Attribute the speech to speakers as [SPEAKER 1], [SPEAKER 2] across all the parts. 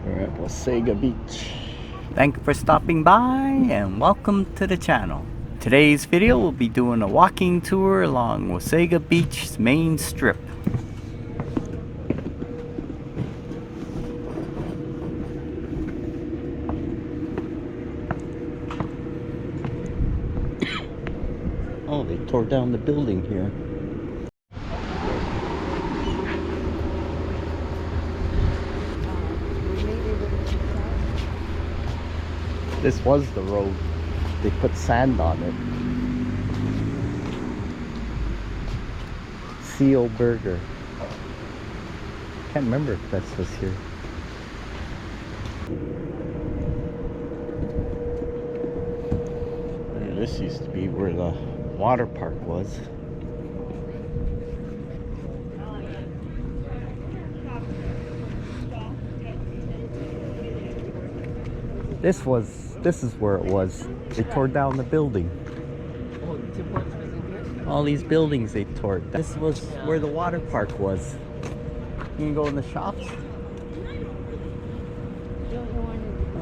[SPEAKER 1] We're at Wasaga Beach.
[SPEAKER 2] Thank you for stopping by and welcome to the channel. Today's video will be doing a walking tour along Wasaga Beach's main strip.
[SPEAKER 1] Oh, they tore down the building here. This was the road. They put sand on it. CO Burger. Can't remember if this was here. This used to be where the water park was. This is where it was. They tore down the building. All these buildings they tore. This was where the water park was. You can go in the shops.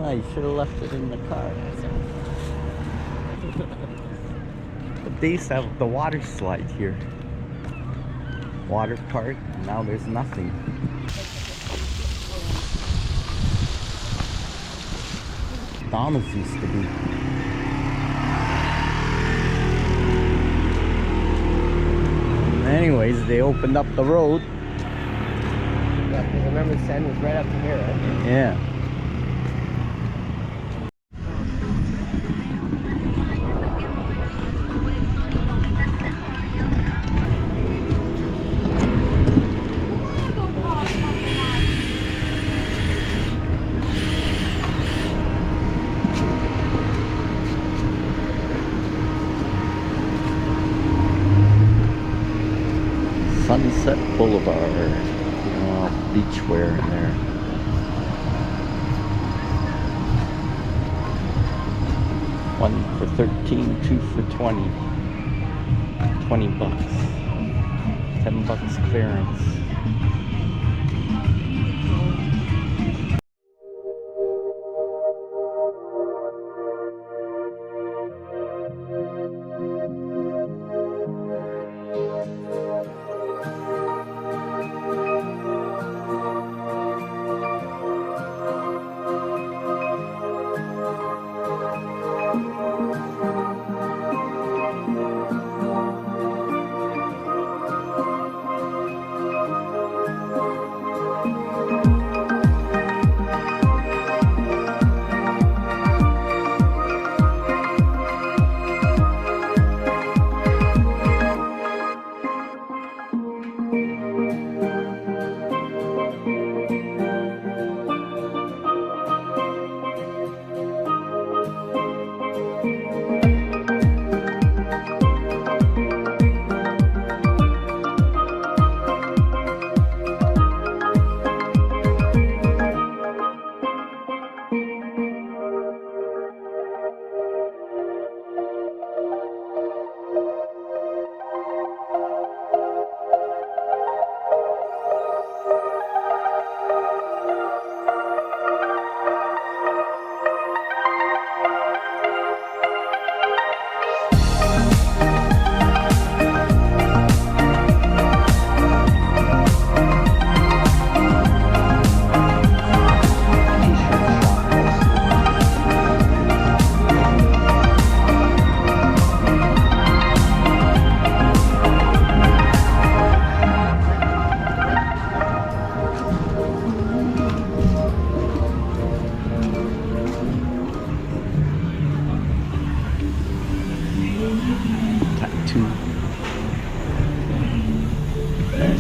[SPEAKER 1] Oh, you should have left it in the car. But they used to have the water slide here. Water park, now there's nothing. McDonald's used to be. Anyways, they opened up the road.
[SPEAKER 3] Yeah, because I remember the sand was right up to here, right?
[SPEAKER 1] Yeah. Sunset Boulevard. Beachwear in there. One for 13, two for 20. 20 bucks. 10 bucks clearance.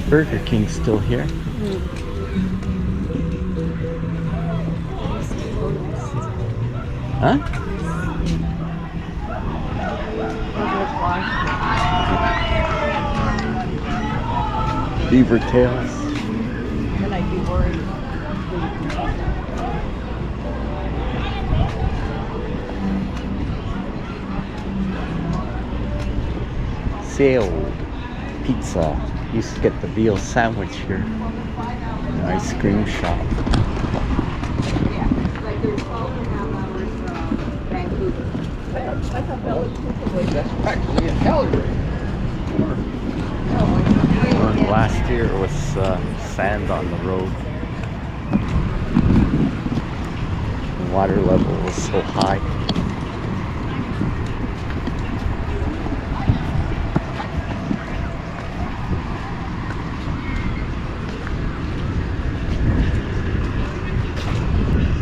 [SPEAKER 1] Burger King's still here. Huh? Beaver tails.
[SPEAKER 3] Then I'd be worried.
[SPEAKER 1] Sailed pizza. Used to get the veal sandwich here. An ice cream shop.
[SPEAKER 3] That's practically a calorie.
[SPEAKER 1] Last year it was sand on the road. The water level was so high.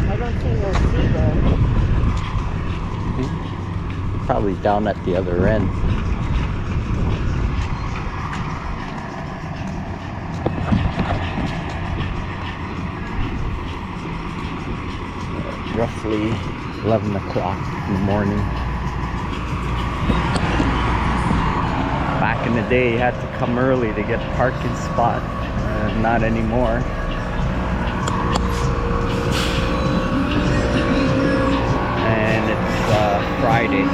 [SPEAKER 3] I don't think we'll see them.
[SPEAKER 1] Probably down at the other end. Roughly 11 o'clock in the morning. Back in the day, you had to come early to get a parking spot. Not anymore. And it's Friday.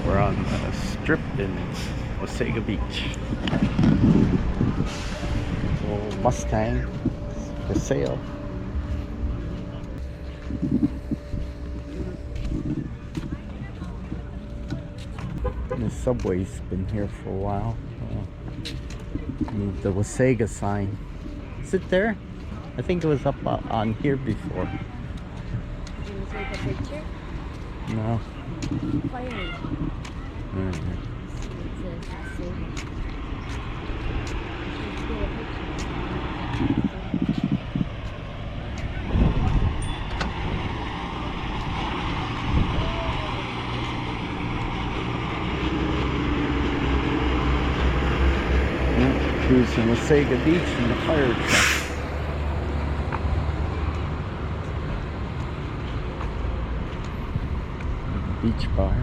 [SPEAKER 1] We're on a strip in Wasaga Beach. Little Mustang for sale. The subway's been here for a while. Moved the Wasaga sign. Is it there? I think it was up on here before.
[SPEAKER 4] Did you take a picture?
[SPEAKER 1] No.
[SPEAKER 4] Fire.
[SPEAKER 1] Mm-hmm.
[SPEAKER 4] It says Wasaga. Let's get a picture.
[SPEAKER 1] Cruising Wasaga Beach in the fire truck. Beach bar.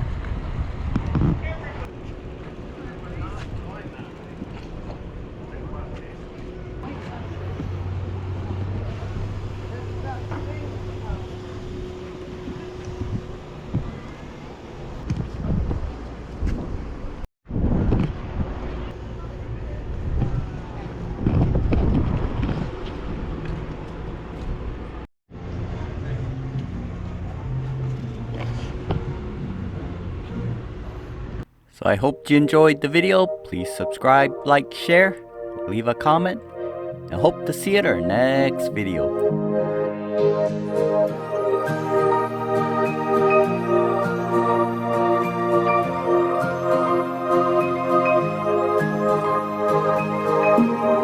[SPEAKER 2] So I hope you enjoyed the video. Please subscribe, like, share, leave a comment, and hope to see you at our next video.